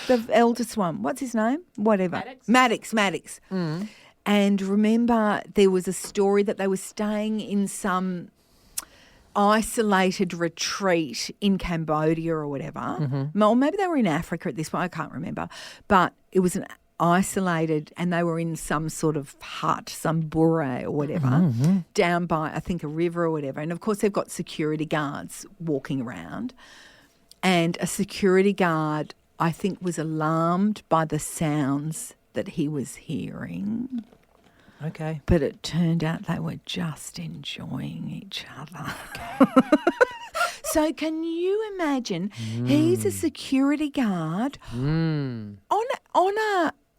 The eldest one. What's his name? Whatever. Maddox. Mm. And remember there was a story that they were staying in some isolated retreat in Cambodia or whatever. Mm-hmm. Or maybe they were in Africa at this point. I can't remember. But it was an isolated, and they were in some sort of hut, some bure or whatever, down by, I think, a river or whatever. And, of course, they've got security guards walking around. And a security guard, I think, was alarmed by the sounds that he was hearing. Okay. But it turned out they were just enjoying each other. So can you imagine he's a security guard on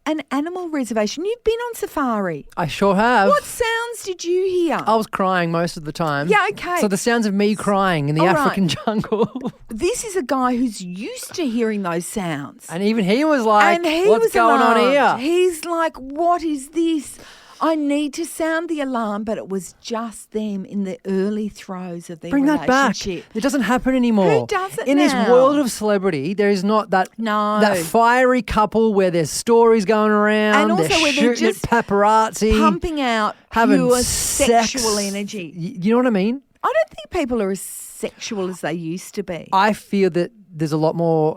an animal reservation. You've been on safari. I sure have. What sounds did you hear? I was crying most of the time. Yeah, okay. So the sounds of me crying in the African jungle. This is a guy who's used to hearing those sounds. And even he was like, what's going on here? He's like, what is this? I need to sound the alarm, but it was just them in the early throes of their Bring that back. relationship. It doesn't happen anymore. Who does it In now? this world of celebrity, there is not that No. fiery couple where there's stories going around. And also they're where they're shooting just at paparazzi, pumping out having pure sex. sexual energy. You know what I mean? I don't think people are as sexual as they used to be. I feel that there's a lot more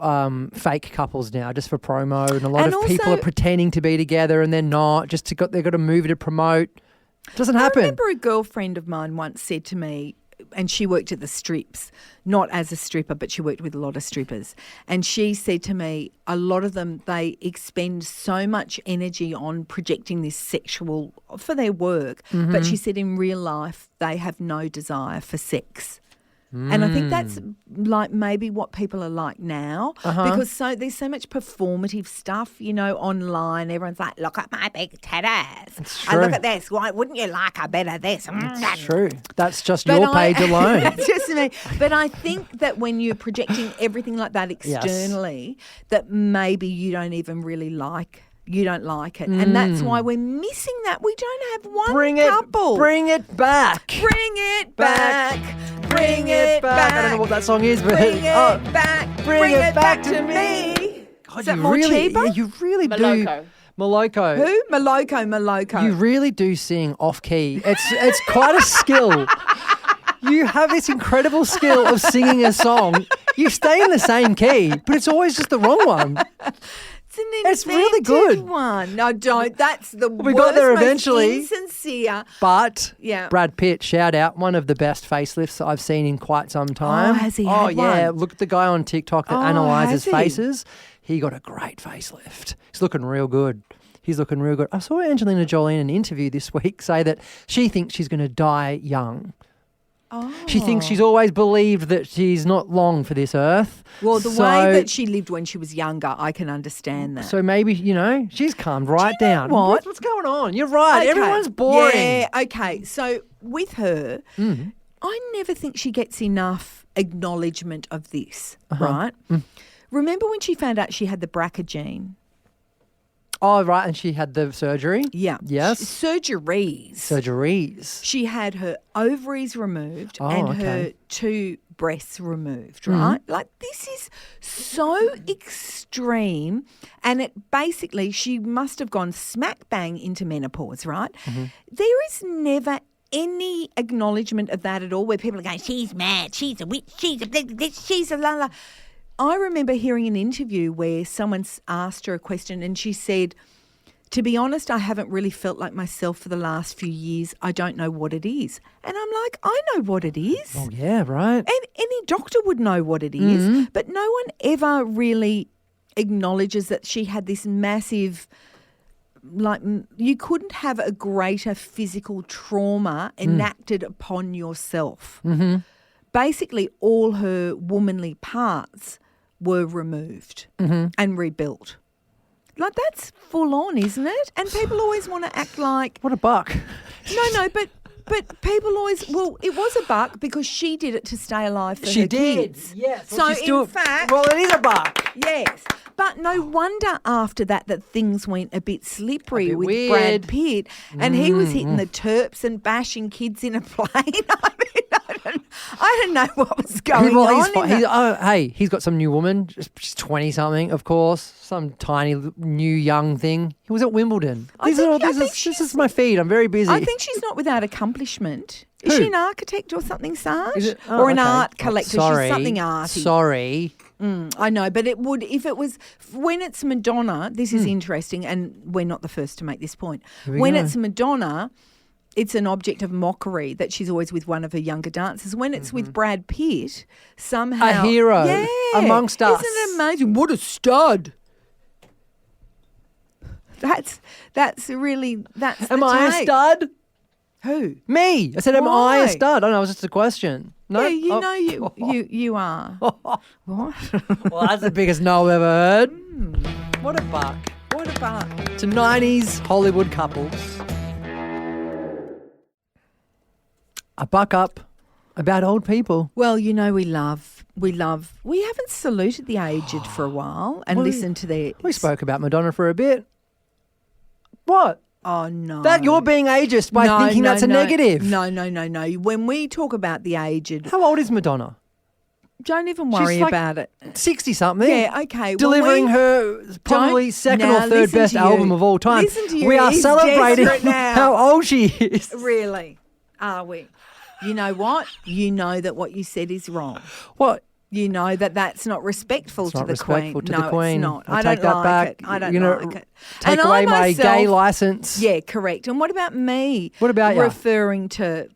fake couples now just for promo, and a lot And of people also- are pretending to be together and they're not. They've got a movie to promote. Doesn't I happen. remember a girlfriend of mine once said to me, and she worked at the strips, not as a stripper, but she worked with a lot of strippers. And she said to me, a lot of them, they expend so much energy on projecting this sexual for their work. But she said in real life, they have no desire for sex. And I think that's like maybe what people are like now, because there's so much performative stuff, online. Everyone's like, look at my big tat ass. true. Look at this. Why wouldn't you like a bit of this? It's true. That's just But your page alone. That's just me. But I think that when you're projecting everything like that externally, that maybe you don't even really like. You don't like it. And that's why we're missing that. We don't have one couple. Bring it back. Bring it back. Bring it back. I don't know what that song is, but Bring it back. Bring it back to me. God, Is that you more really, cheaper? yeah, you really Maloko. do. Maloko. Who? Maloko. You really do sing off key. It's quite a skill. You have this incredible skill of singing a song. You stay in the same key, but it's always just the wrong one. It's really good. One. No, don't. That's the We worst, got there most eventually. insincere. But Yeah. Brad Pitt, shout out, one of the best facelifts I've seen in quite some time. Oh, has he Oh, had yeah. one? Look at the guy on TikTok that Oh, analyses has he? faces. He got a great facelift. He's looking real good. He's looking real good. I saw Angelina Jolie in an interview this week say that she thinks she's going to die young. Oh. She thinks she's always believed that she's not long for this earth. Well, the So- way that she lived when she was younger, I can understand that. So maybe, she's calmed right you know down. what? What's going on? You're right. Okay. Everyone's boring. Yeah, okay. So with her, I never think she gets enough acknowledgement of this, right? Remember when she found out she had the BRCA gene? Oh, right. And she had the surgery? Yeah. Yes. Surgeries. Surgeries. She had her ovaries removed Oh, and okay. her 2 breasts removed, right? Like, this is so extreme. And it basically, she must have gone smack bang into menopause, right? There is never any acknowledgement of that at all, where people are going, she's mad, she's a witch, she's a this, she's a la la. I remember hearing an interview where someone asked her a question and she said, to be honest, I haven't really felt like myself for the last few years. I don't know what it is. And I'm like, I know what it is. Oh, yeah, right. And any doctor would know what it is. But no one ever really acknowledges that she had this massive, you couldn't have a greater physical trauma enacted upon yourself. Basically, all her womanly parts were removed and rebuilt. Like, that's full on, isn't it? And people always want to act like... What a buck. No, but people always... Well, it was a buck because she did it to stay alive for She her did. kids. Yes. So, Well, she's in fact... Well, it is a buck. Yes. But no wonder after that things went a bit slippery A bit with weird. Brad Pitt. And he was hitting the terps and bashing kids in a plane. I don't know what was going Well, on. he's fine. in that. He's got some new woman. She's 20-something, of course. Some tiny, new, young thing. He was at Wimbledon. I think This is my feed. I'm very busy. I think she's not without accomplishment. Is Who? she an architect or something, Sarge? Is it- or an okay. art collector? Sorry. She's something arty. Sorry. I know, but it would, if it was, when it's Madonna, this is interesting, and we're not the first to make this point. Here we When go. it's Madonna, it's an object of mockery that she's always with one of her younger dancers. When it's with Brad Pitt, somehow... A hero yeah, amongst us. Isn't it amazing? What a stud. That's really, that's Am the I a take. stud? Who? Me. I said, am I a Why? stud? I don't know. It was just a question. No? Yeah, you Oh. know you are. What? Well, that's the biggest no I've ever heard. What a buck. What about? To 90s Hollywood couples. A buck up about old people. Well, we haven't saluted the aged for a while and Well, listened to their... We spoke about Madonna for a bit. What? Oh, no. That you're being ageist by thinking that's a negative. No. When we talk about the aged, How old is Madonna? don't even worry She's about it. 60-something. Yeah, okay. Delivering her probably second or third best album of all time. Listen to you. We are He's celebrating desperate now. how old she is. Really? Are we? You know what? You know that what you said is wrong. What? You know that that's not respectful It's to not the respectful Queen. to No, the Queen. it's not. I'll I take don't that like back. it. I don't You're like gonna it. Take And away I my myself- gay license. Yeah, correct. And what about me? What about ya? Referring to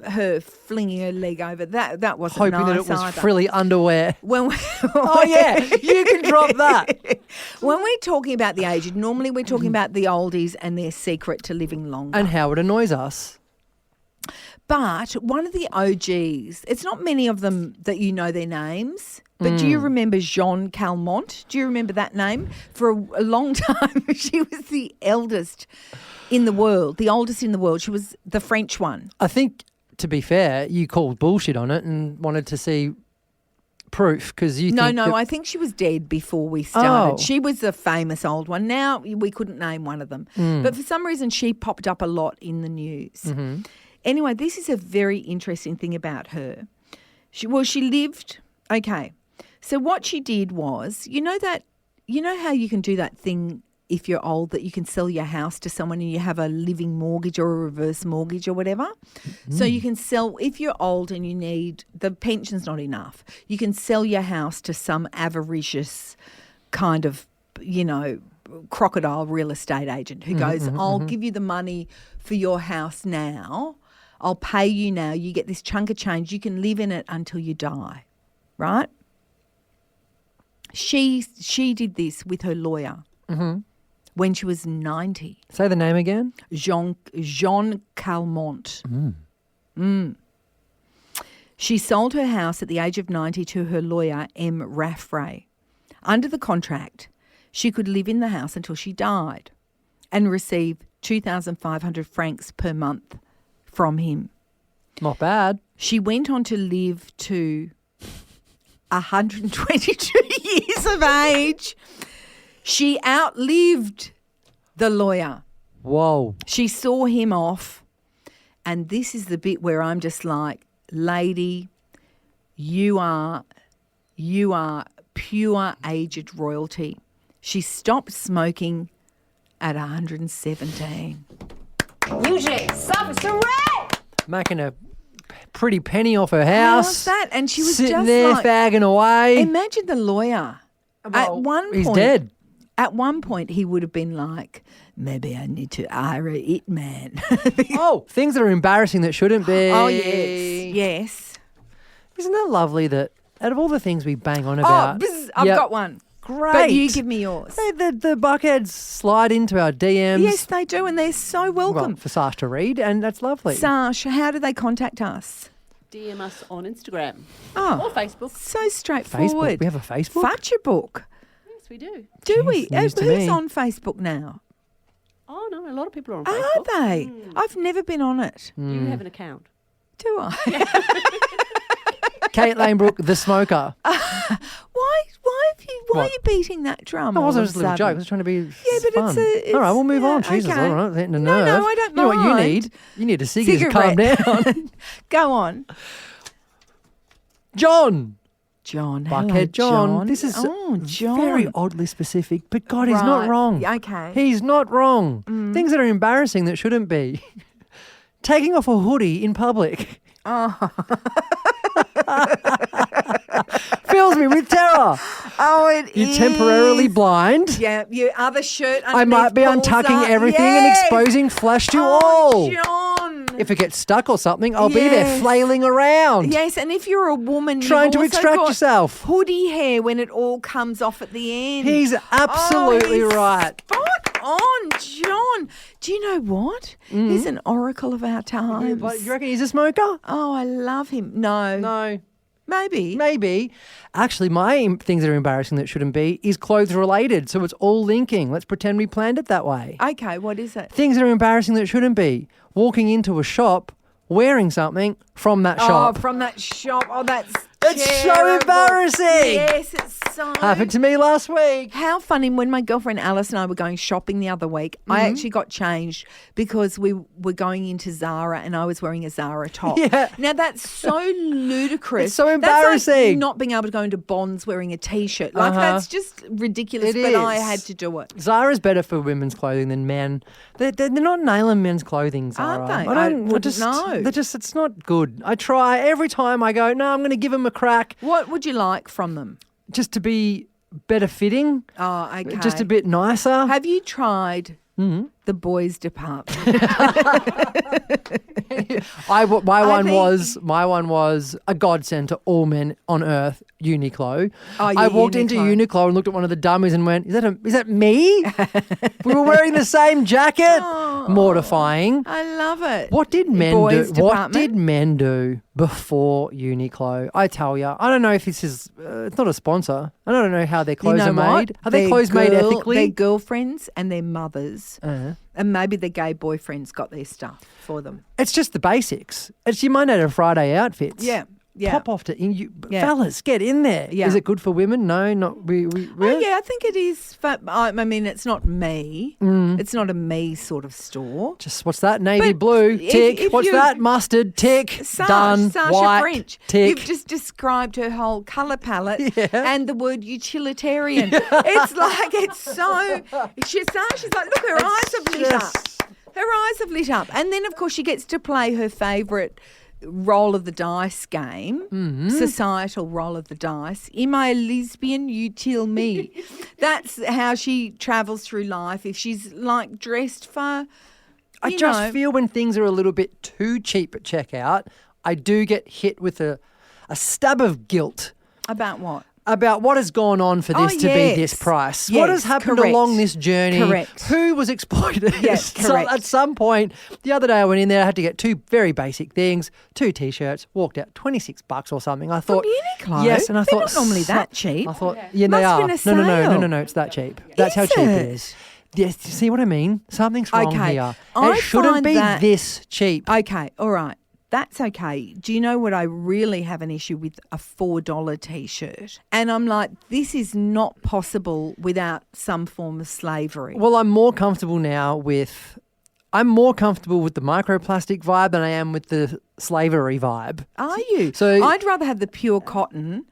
her flinging her leg over. That wasn't Hoping nice that it was either. frilly underwear. When we, Oh, yeah. You can drop that. When we're talking about the aged, normally we're talking about the oldies and their secret to living longer. And how it annoys us. But one of the OGs, it's not many of them that you know their names, but do you remember Jean Calment? Do you remember that name? For a long time, she was the eldest in the world, the oldest in the world. She was the French one. I think, to be fair, you called bullshit on it and wanted to see proof because you think No, I think she was dead before we started. Oh. She was the famous old one. Now we couldn't name one of them. But for some reason, she popped up a lot in the news. Anyway, this is a very interesting thing about her. She lived, okay. So what she did was, you know how you can do that thing if you're old that you can sell your house to someone and you have a living mortgage or a reverse mortgage or whatever? So you can sell, if you're old and you need, the pension's not enough, you can sell your house to some avaricious kind of, crocodile real estate agent who goes, I'll give you the money for your house now. I'll pay you now. You get this chunk of change. You can live in it until you die, right? She did this with her lawyer when she was 90. Say the name again. Jean Calment. She sold her house at the age of 90 to her lawyer, M. Raffray. Under the contract, she could live in the house until she died and receive 2,500 francs per month from him. Not bad. She went on to live to 122 years of age. She outlived the lawyer. Whoa. She saw him off. And this is the bit where I'm just like, lady, you are pure aged royalty. She stopped smoking at 117. UJ, stop it, surrender! Making a pretty penny off her house. How's that? And she was sitting just there like, fagging away. imagine the lawyer. At one point, He's dead. At one point, he would have been like, maybe I need to hire a it man. Oh, things that are embarrassing that shouldn't be. Oh, yes. Isn't that lovely that out of all the things we bang on about. I've Yep. got one. Great. But you give me yours. The buckheads slide into our DMs. Yes, they do, and they're so welcome. Well, for Sash to read, and that's lovely. Sash, how do they contact us? DM us on Instagram Oh, or Facebook. so straightforward. Facebook. We have a Facebook? Future book. Yes, we do. Do we? Jeez, news to Who's me. on Facebook now? Oh, no, a lot of people are on Are Facebook. they? I've never been on it. You have an account. Do I? Kate Lanebrook, the smoker. Why are What? you beating that drum? That all wasn't of just a little joke. I sudden? was trying to be Yeah, but fun. it's all right, we'll move on. yeah, Jesus, okay. all right, hitting a No, nerve. I don't You know what you mind. need? You need a ciggy to calm Cigarette. down. Go on. John. John. Buckhead Hello, John. This is John. very oddly specific, but God, he's not Right. wrong. Okay. He's not wrong. Things that are embarrassing that shouldn't be. Taking off a hoodie in public. Fills me with terror. Oh, it You're is. temporarily blind. Yeah, your other shirt I might be underneath pulls untucking up. everything Yes. and exposing flesh to Oh, all. John. If it gets stuck or something, I'll be there Yes. flailing around. Yes, and if you're a woman, Trying you've to also extract got yourself. hoodie hair when it all comes off at the end. He's absolutely he's right. Spot on, John. Do you know what? He's an oracle of our times. But you reckon he's a smoker? Oh, I love him. No. No. Maybe. Maybe. Actually, my things that are embarrassing that shouldn't be is clothes related. So it's all linking. Let's pretend we planned it that way. Okay, what is it? Things that are embarrassing that shouldn't be. Walking into a shop wearing something from that shop. Oh, from that shop. Oh, that's It's so embarrassing. Yes, it's so. Happened to me last week. How funny, when my girlfriend Alice and I were going shopping the other week, I actually got changed because we were going into Zara and I was wearing a Zara top. Yeah. Now, that's so ludicrous. It's so That's embarrassing. like not being able to go into Bonds wearing a T-shirt. Like, that's just ridiculous, It but I is. had to do it. Zara's better for women's clothing than men. They're not nailing men's clothing, Zara. Aren't they? I wouldn't know. It's not good. I try every time I go, no, I'm going to give them a crack What would you like from them? just to be better fitting, Oh, okay. just a bit nicer. Have you tried the boys department? My one was a godsend to all men on earth. Uniqlo. Oh, yeah, I walked into Uniqlo and looked at one of the dummies and went, "Is that me?" We were wearing the same jacket. Mortifying. I love it. What did men Boys do? What department? did men do before Uniqlo? I tell you, I don't know if this is. It's not a sponsor. I don't know how their clothes are made. Are their clothes made ethically? Their girlfriends and their mothers, and maybe the gay boyfriends got their stuff for them. It's just the basics. It's your Monday to Friday outfits. Yeah. Pop off to fellas, get in there. Yeah. Is it good for women? No, not we. Oh, yeah, I think it is. I mean, it's not me. It's not a me sort of store. Just what's that? Navy But blue, tick. if What's you- that? Mustard, tick. Done. Sasha White, French. tick. You've just described her whole colour palette and the word utilitarian. It's like, it's so. She's like, look, her eyes have lit up. Her eyes have lit up. And then, of course, she gets to play her favourite roll of the dice game, societal roll of the dice. Am I a lesbian? You tell me. That's how she travels through life. If she's like dressed for, I just feel when things are a little bit too cheap at checkout, I do get hit with a stab of guilt about what? about what has gone on for this to be this price. What has happened along this journey? Correct. Who was exploited? Yes, correct. So at some point, the other day I went in there, I had to get two very basic things, 2 T-shirts, walked out, $26 or something. I thought, Uniqlo? yes, and I They're thought not normally that cheap. I thought, Must they have are. been a sale. No, it's that cheap. That's how cheap it is. Yes, you see what I mean? Something's wrong here. I It shouldn't find be that- this cheap. Okay, all right. That's okay. Do you know what I really have an issue with? A $4 T-shirt. And I'm like, this is not possible without some form of slavery. Well, I'm more comfortable now with the microplastic vibe than I am with the slavery vibe. Are you? So- I'd rather have the pure cotton.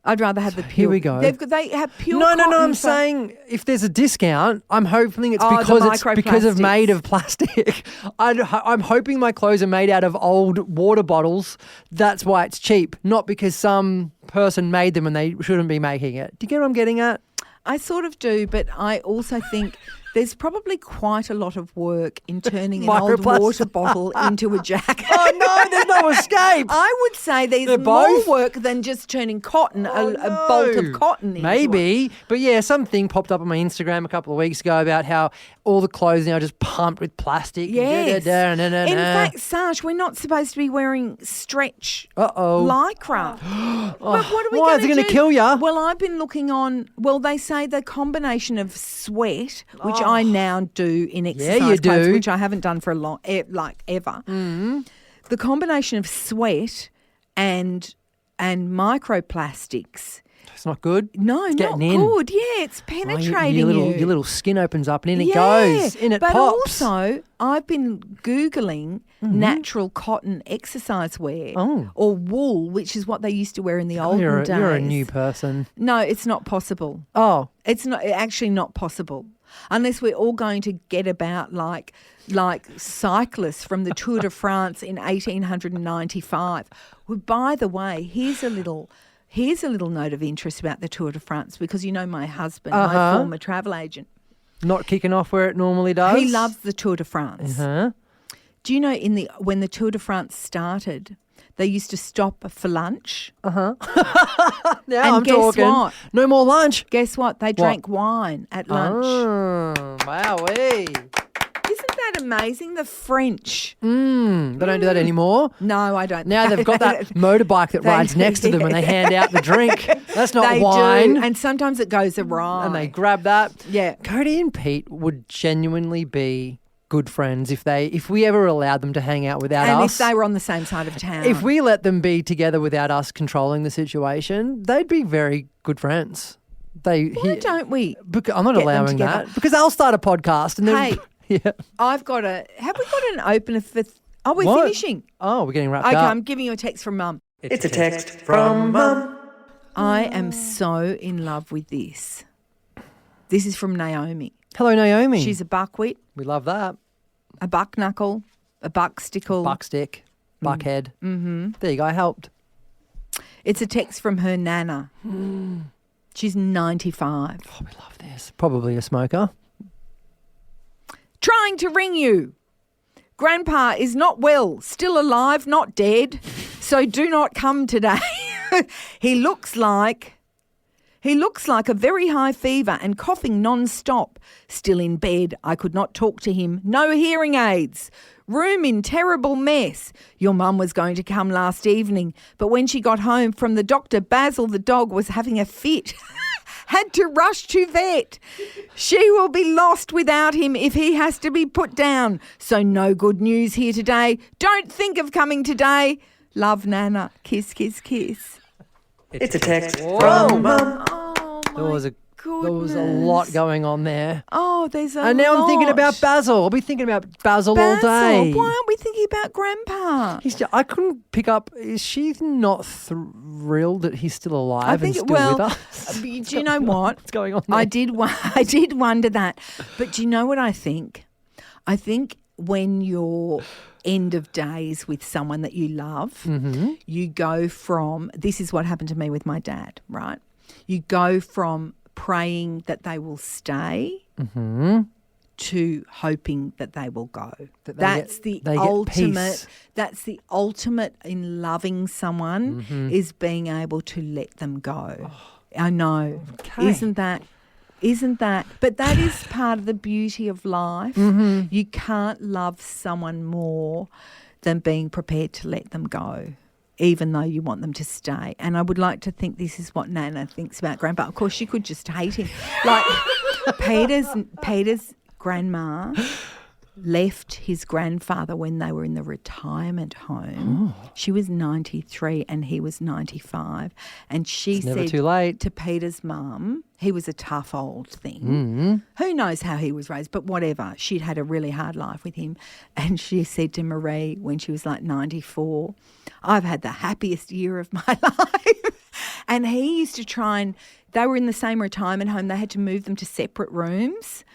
I'd rather have the pure. Here we go. They have pure cotton. No. I'm for- saying if there's a discount, I'm hoping it's Oh, the because of microplastics. made of plastic. I'm hoping my clothes are made out of old water bottles. That's why it's cheap, not because some person made them and they shouldn't be making it. Do you get what I'm getting at? I sort of do, but I also think there's probably quite a lot of work in turning an old Microplastic. water bottle into a jacket. Oh no, there's no escape. I would say They're there's more both? work than just turning cotton, Oh, a bolt of no. cotton into it. Maybe. But yeah, something popped up on my Instagram a couple of weeks ago about how all the clothes now are just pumped with plastic. Yes. Da-da-da-da-da-da. In fact, Sash, we're not supposed to be wearing stretch Uh-oh. lycra. But what are we Why? going Is to it do? gonna kill ya? Well, I've been looking on. Well, they say the combination of sweat, which I now do in exercise you clothes, do. which I haven't done for a long, like ever. The combination of sweat and microplastics. It's not good. No, It's not getting in. good. Yeah, it's Oh, penetrating your you. little skin opens up and in it Yeah, goes. In it but pops. also, I've been Googling natural cotton exercise wear Oh. or wool, which is what they used to wear in the olden you're days. a new person. No, it's not possible. Oh. It's not actually not possible unless we're all going to get about like cyclists from the Tour de France in 1895. Well, by the way, here's a little note of interest about the Tour de France because you know my husband, my former travel agent. Not kicking off where it normally does. He loves the Tour de France. Huh? Do you know when the Tour de France started, they used to stop for lunch? Now And I'm guess talking. what? No more lunch. Guess what? They drank wine at lunch. Oh, wowee. Isn't that amazing? The French. They don't do that anymore. No, I don't. Now they've got that motorbike that They rides do, next to them and they hand out the drink. That's not They wine. do, and sometimes it goes awry. And they grab that. Yeah. Cody and Pete would genuinely be good friends if we ever allowed them to hang out without And us. if they were on the same side of town. If we let them be together without us controlling the situation, they'd be very good friends. Why don't we? I'm not get them allowing together? that because I'll start a podcast and then. Hey, yeah. have we got an opener for... we're What? finishing. Oh, we're getting wrapped Okay, up. I'm giving you a text from Mum. It's a text from Mum. I am so in love with this. This is from Naomi. Hello, Naomi. She's a buckwheat, We love that. a buck knuckle, a buck stickle. Buckstick, buckhead. Mm-hmm. There you go. I helped. It's a text from her nana. She's 95. Oh, we love this. Probably a smoker. Trying to ring you. Grandpa is not well, still alive, not dead, so do not come today. He looks like a very high fever and coughing non-stop. Still in bed, I could not talk to him. No hearing aids. Room in terrible mess. Your mum was going to come last evening, but when she got home from the doctor, Basil the dog was having a fit. Had to rush to vet. She will be lost without him if he has to be put down. So no good news here today. Don't think of coming today. Love, Nana. Kiss, kiss, kiss. It's a text from Mum. Oh, my There was a goodness. lot going on there. Oh, there's a And now I'm thinking lot. about Basil. I'll be thinking about Basil all day. Why aren't we thinking about Grandpa? I couldn't pick up. Is she not thrilled that he's still alive I think and still with us? do you know what? What's going on there? I did wonder that. But do you know what I think? I think when you're end of days with someone that you love, you go from, this is what happened to me with my dad, right? You go from praying that they will stay to hoping that they will go. That's the ultimate. That's the ultimate in loving someone is being able to let them go. I know. Okay. Isn't that? But that is part of the beauty of life. You can't love someone more than being prepared to let them go, even though you want them to stay. And I would like to think this is what Nana thinks about Grandpa. Of course, she could just hate him. Like Peter's grandma left his grandfather when they were in the retirement home. She was 93 and he was 95. And she It's never said too late. to Peter's mum, he was a tough old thing. Who knows how he was raised, but whatever. She'd had a really hard life with him. And she said to Marie when she was like 94, I've had the happiest year of my life. And he used to try and, they were in the same retirement home. They had to move them to separate rooms.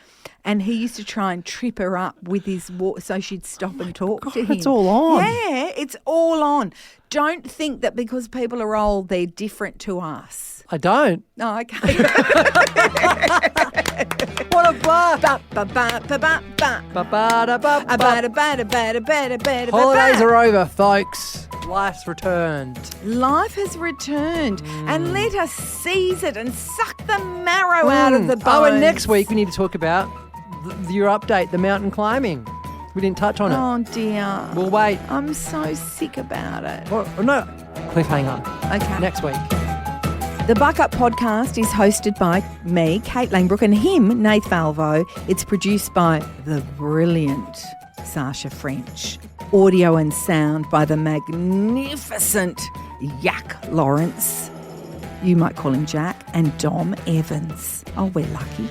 And he used to try and trip her up with his walk so she'd stop and talk to him. It's all on. Yeah, it's all on. Don't think that because people are old, they're different to us. I don't. Oh, okay. What a bar. Holidays are over, folks. Life's returned. Life has returned and let us seize it and suck the marrow out of the bones. Oh, and next week we need to talk about your update, the mountain climbing. We didn't touch on it. Oh, dear. We'll wait. I'm so sick about it. Oh, no, cliffhanger. Okay. Next week. The Buck Up podcast is hosted by me, Kate Langbrook, and him, Nath Valvo. It's produced by the brilliant Sasha French. Audio and sound by the magnificent Yak Lawrence. You might call him Jack. And Dom Evans. Oh, we're lucky.